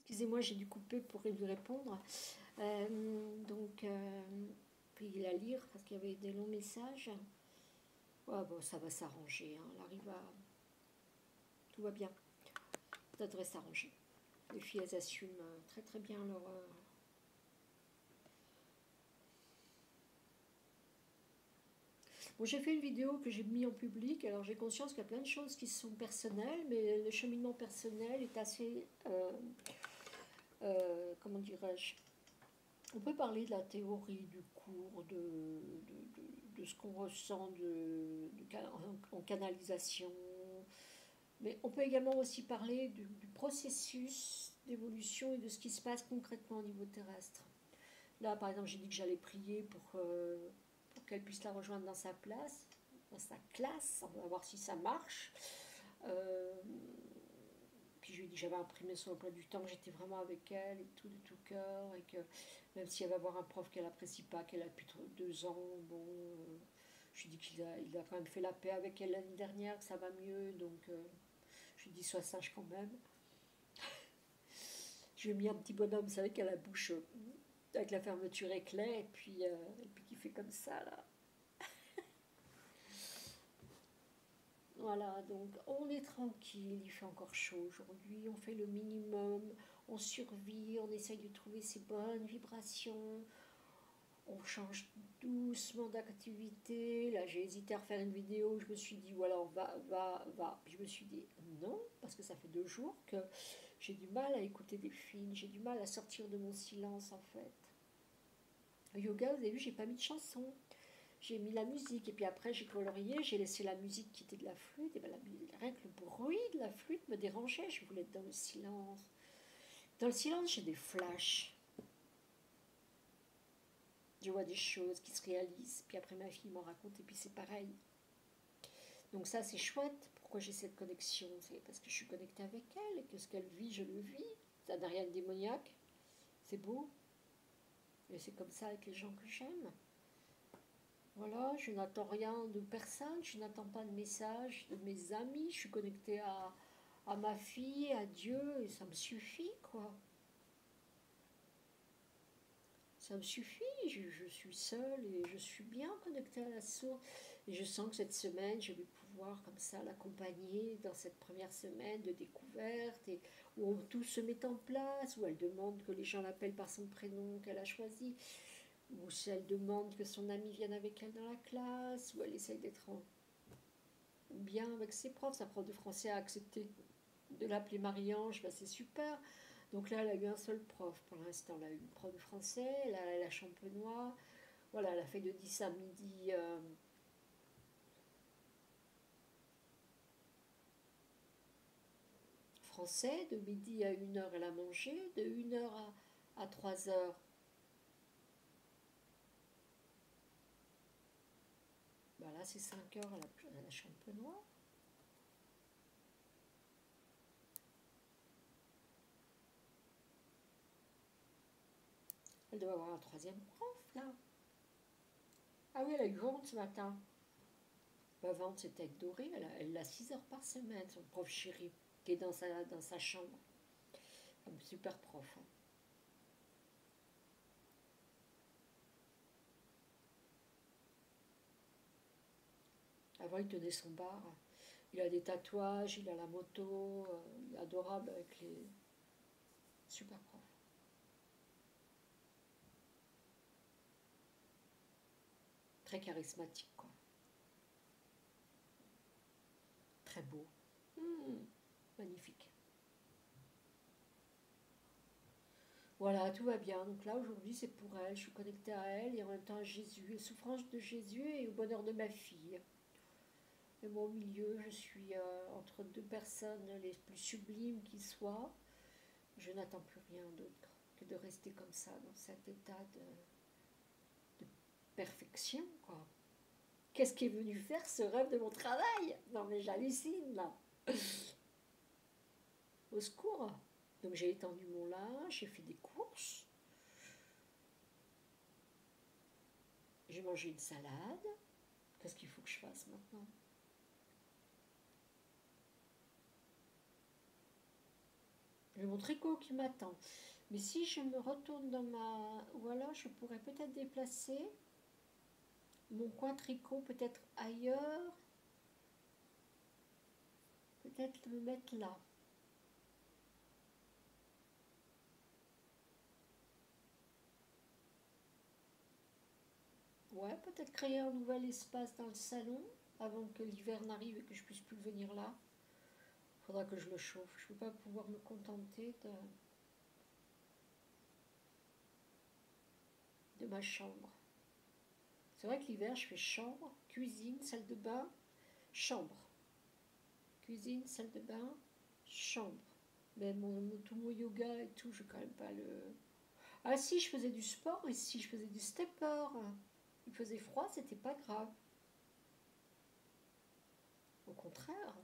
Excusez-moi, j'ai dû couper pour lui répondre. Puis il a lire parce qu'il y avait des longs messages. Ouais, bon, ça va s'arranger. Hein. Elle arrive à... Tout va bien. Ça devrait s'arranger. Les filles, elles assument très très bien leur... Bon, j'ai fait une vidéo que j'ai mis en public. Alors j'ai conscience qu'il y a plein de choses qui sont personnelles, mais le cheminement personnel est assez... comment dirais-je, on peut parler de la théorie du cours, de ce qu'on ressent en canalisation, mais on peut également aussi parler du processus d'évolution et de ce qui se passe concrètement au niveau terrestre. Là, par exemple, j'ai dit que j'allais prier pour qu'elle puisse la rejoindre dans sa place, dans sa classe. On va voir si ça marche. Puis je lui ai dit que j'avais imprimé son emploi du temps, que j'étais vraiment avec elle et tout de tout cœur, et que même si elle va avoir un prof qu'elle n'apprécie pas, qu'elle a depuis 2 ans, bon, je lui ai dit qu'il a quand même fait la paix avec elle l'année dernière, que ça va mieux, donc je lui ai dit sois sage quand même. Je lui ai mis un petit bonhomme, vous savez, qui a la bouche avec la fermeture éclair, et puis qui fait comme ça là. Voilà, donc on est tranquille, il fait encore chaud aujourd'hui, on fait le minimum, on survit, on essaye de trouver ses bonnes vibrations, on change doucement d'activité. Là, j'ai hésité à refaire une vidéo, je me suis dit, voilà, va. Puis je me suis dit, non, parce que ça fait 2 jours que j'ai du mal à écouter des films, j'ai du mal à sortir de mon silence en fait. Le yoga, vous avez vu, j'ai pas mis de chanson. J'ai mis la musique et puis après j'ai colorié, j'ai laissé la musique qui était de la flûte et bien rien que le bruit de la flûte me dérangeait, je voulais être dans le silence. Dans le silence j'ai des flashs, je vois des choses qui se réalisent, puis après ma fille m'en raconte et puis c'est pareil. Donc ça c'est chouette, pourquoi j'ai cette connexion, c'est parce que je suis connectée avec elle et que ce qu'elle vit je le vis, ça n'a rien de démoniaque, c'est beau, et c'est comme ça avec les gens que j'aime. Voilà, je n'attends rien de personne, je n'attends pas de message de mes amis, je suis connectée à ma fille, à Dieu, et ça me suffit, quoi. Ça me suffit, je suis seule et je suis bien connectée à la source. Et je sens que cette semaine, je vais pouvoir comme ça l'accompagner dans cette première semaine de découverte, et où tout se met en place, où elle demande que les gens l'appellent par son prénom qu'elle a choisi, ou si elle demande que son ami vienne avec elle dans la classe, ou elle essaye d'être bien avec ses profs. Sa prof de français a accepté de l'appeler Marie-Ange, ben c'est super. Donc là, elle a eu un seul prof pour l'instant. Elle a eu une prof de français, elle a la champenois. Voilà, elle a fait de 10 à midi français, de midi à 1 heure elle a mangé, de 1 heure à 3 heures. Ben là, c'est 5 heures à la champenois. Elle doit avoir un troisième prof, là. Ah oui, elle a eu vente ce matin. Ma vente, c'était avec Doré. Elle a 6 heures par semaine, son prof chéri, qui est dans sa chambre. Un super prof. Hein. Avant, il tenait son bar. Il a des tatouages, il a la moto. Il est adorable avec les super profs. Très charismatique, quoi. Très beau. Magnifique. Voilà, tout va bien. Donc là, aujourd'hui, c'est pour elle. Je suis connectée à elle et en même temps à Jésus, aux souffrances de Jésus et au bonheur de ma fille. Et moi, au milieu, je suis entre deux personnes les plus sublimes qui soient. Je n'attends plus rien d'autre que de rester comme ça, dans cet état de perfection, quoi. Qu'est-ce qui est venu faire ce rêve de mon travail? Non, mais j'hallucine, là. Au secours. Donc j'ai étendu mon linge, j'ai fait des courses. J'ai mangé une salade. Qu'est-ce qu'il faut que je fasse maintenant? J'ai mon tricot qui m'attend. Mais si je me retourne dans ma... Ou alors je pourrais peut-être déplacer mon coin tricot peut-être ailleurs. Peut-être me mettre là. Ouais, peut-être créer un nouvel espace dans le salon avant que l'hiver n'arrive et que je puisse plus venir là. Il faudra que je le chauffe. Je ne vais pas pouvoir me contenter de ma chambre. C'est vrai que l'hiver, je fais chambre, cuisine, salle de bain, chambre. Cuisine, salle de bain, chambre. Mais tout mon yoga et tout, je ne vais quand même pas le... Ah si, je faisais du sport et si je faisais du stepper. Il faisait froid, c'était pas grave. Au contraire.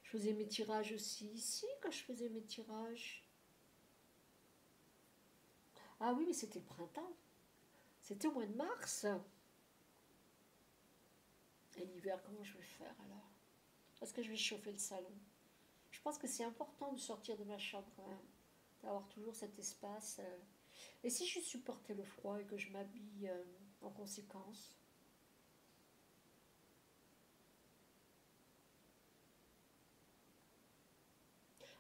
Je faisais mes tirages aussi ici quand je faisais mes tirages. Ah oui, mais c'était le printemps. C'était au mois de mars. Et l'hiver, comment je vais faire alors? Est-ce que je vais chauffer le salon? Je pense que c'est important de sortir de ma chambre quand même. D'avoir toujours cet espace. Et si je supportais le froid et que je m'habille en conséquence?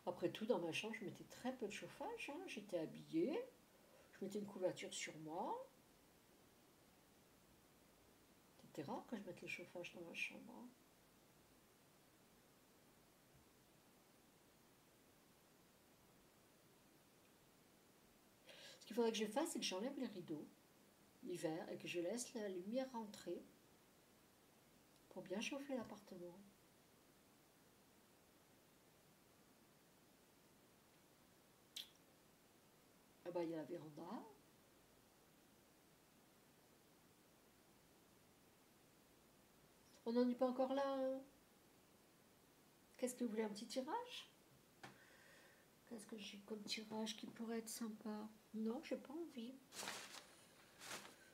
Après tout, dans ma chambre, je mettais très peu de chauffage. Hein. J'étais habillée. Je mettais une couverture sur moi. C'était rare que je mette le chauffage dans ma chambre. Hein. Ce qu'il faudrait que je fasse, c'est que j'enlève les rideaux l'hiver et que je laisse la lumière rentrer pour bien chauffer l'appartement. Ah bah, il y a la véranda. On n'en est pas encore là. Hein. Qu'est-ce que vous voulez, un petit tirage? Qu'est-ce que j'ai comme tirage qui pourrait être sympa? Non, j'ai pas envie.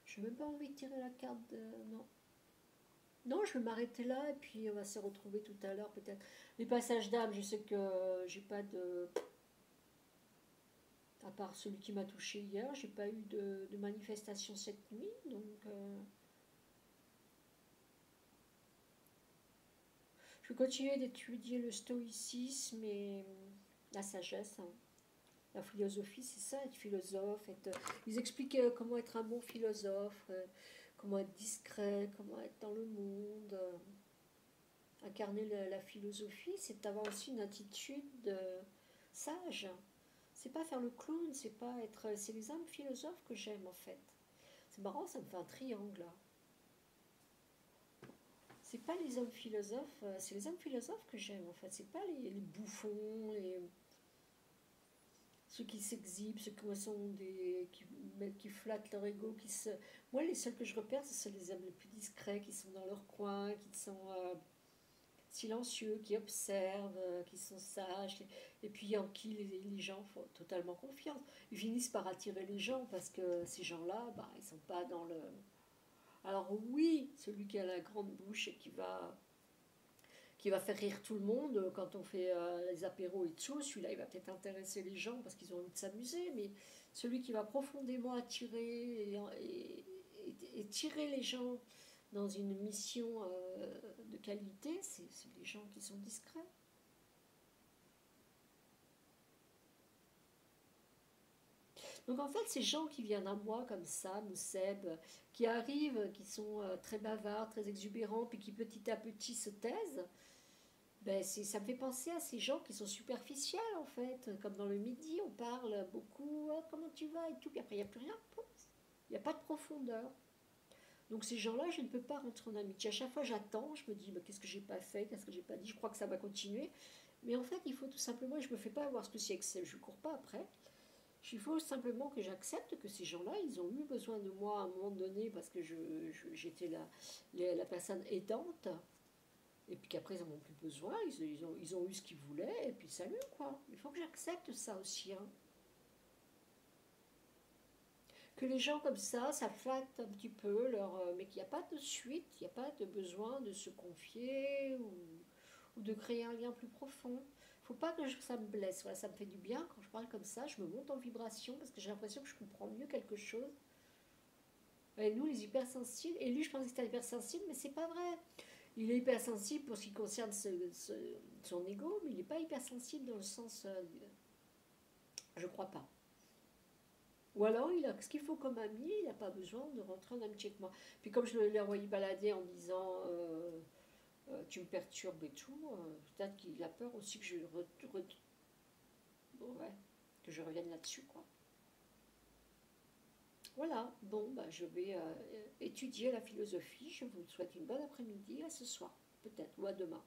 Je n'ai même pas envie de tirer la carte de... Non. Non, je vais m'arrêter là et puis on va se retrouver tout à l'heure peut-être. Les passages d'âme, je sais que j'ai pas de... À part celui qui m'a touché hier, j'ai pas eu de manifestation cette nuit, donc... Je vais continuer d'étudier le stoïcisme et la sagesse. Hein. La philosophie, c'est ça, être philosophe. Ils expliquent comment être un bon philosophe, comment être discret, comment être dans le monde. Incarner la philosophie, c'est avoir aussi une attitude sage. C'est pas faire le clown, c'est pas être. C'est les âmes philosophes que j'aime en fait. C'est marrant, ça me fait un triangle là. C'est pas les hommes philosophes, c'est les hommes philosophes que j'aime en fait. C'est pas les bouffons, ceux qui s'exhibent, ceux qui sont qui flattent leur ego, Moi, les seuls que je repère, ce sont les hommes les plus discrets, qui sont dans leur coin, qui sont silencieux, qui observent, qui sont sages, et puis en qui les gens font totalement confiance. Ils finissent par attirer les gens parce que ces gens-là, bah, ils sont pas dans le... Alors oui, celui qui a la grande bouche et qui va faire rire tout le monde quand on fait les apéros et tout, celui-là il va peut-être intéresser les gens parce qu'ils ont envie de s'amuser, mais celui qui va profondément attirer et tirer les gens dans une mission de qualité, c'est les gens qui sont discrets. Donc en fait, ces gens qui viennent à moi comme ça, Mousseb, qui arrivent, qui sont très bavards, très exubérants, puis qui petit à petit se taisent, ben ça me fait penser à ces gens qui sont superficiels en fait. Comme dans le midi, on parle beaucoup, ah, comment tu vas et tout, puis après il n'y a plus rien, il n'y a pas de profondeur. Donc ces gens-là, je ne peux pas rentrer en amitié. À chaque fois, j'attends, je me dis, mais qu'est-ce que j'ai pas fait, qu'est-ce que j'ai pas dit, je crois que ça va continuer. Mais en fait, il faut tout simplement, je ne me fais pas avoir ce que c'est, je ne cours pas après. Il faut simplement que j'accepte que ces gens-là, ils ont eu besoin de moi à un moment donné parce que j'étais la personne aidante. Et puis qu'après, ils n'en ont plus besoin, ils ont eu ce qu'ils voulaient, et puis salut, quoi. Il faut que j'accepte ça aussi. Hein. Que les gens comme ça flatte un petit peu, mais qu'il n'y a pas de suite, il n'y a pas de besoin de se confier. de créer un lien plus profond. Faut pas que ça me blesse. Voilà, ça me fait du bien quand je parle comme ça. Je me monte en vibration parce que j'ai l'impression que je comprends mieux quelque chose. Et nous, les hypersensibles, et lui, je pensais que c'était hypersensible, mais c'est pas vrai. Il est hypersensible pour ce qui concerne son ego, mais il n'est pas hypersensible dans le sens. Je crois pas. Ou alors, il a ce qu'il faut comme ami, il n'a pas besoin de rentrer en amitié avec moi. Puis, comme je l'ai envoyé balader en disant tu me perturbes et tout, peut-être qu'il a peur aussi que ouais, que je revienne là-dessus, quoi. Voilà, bon, bah, je vais étudier la philosophie. Je vous souhaite une bonne après-midi, à ce soir, peut-être, ou à demain.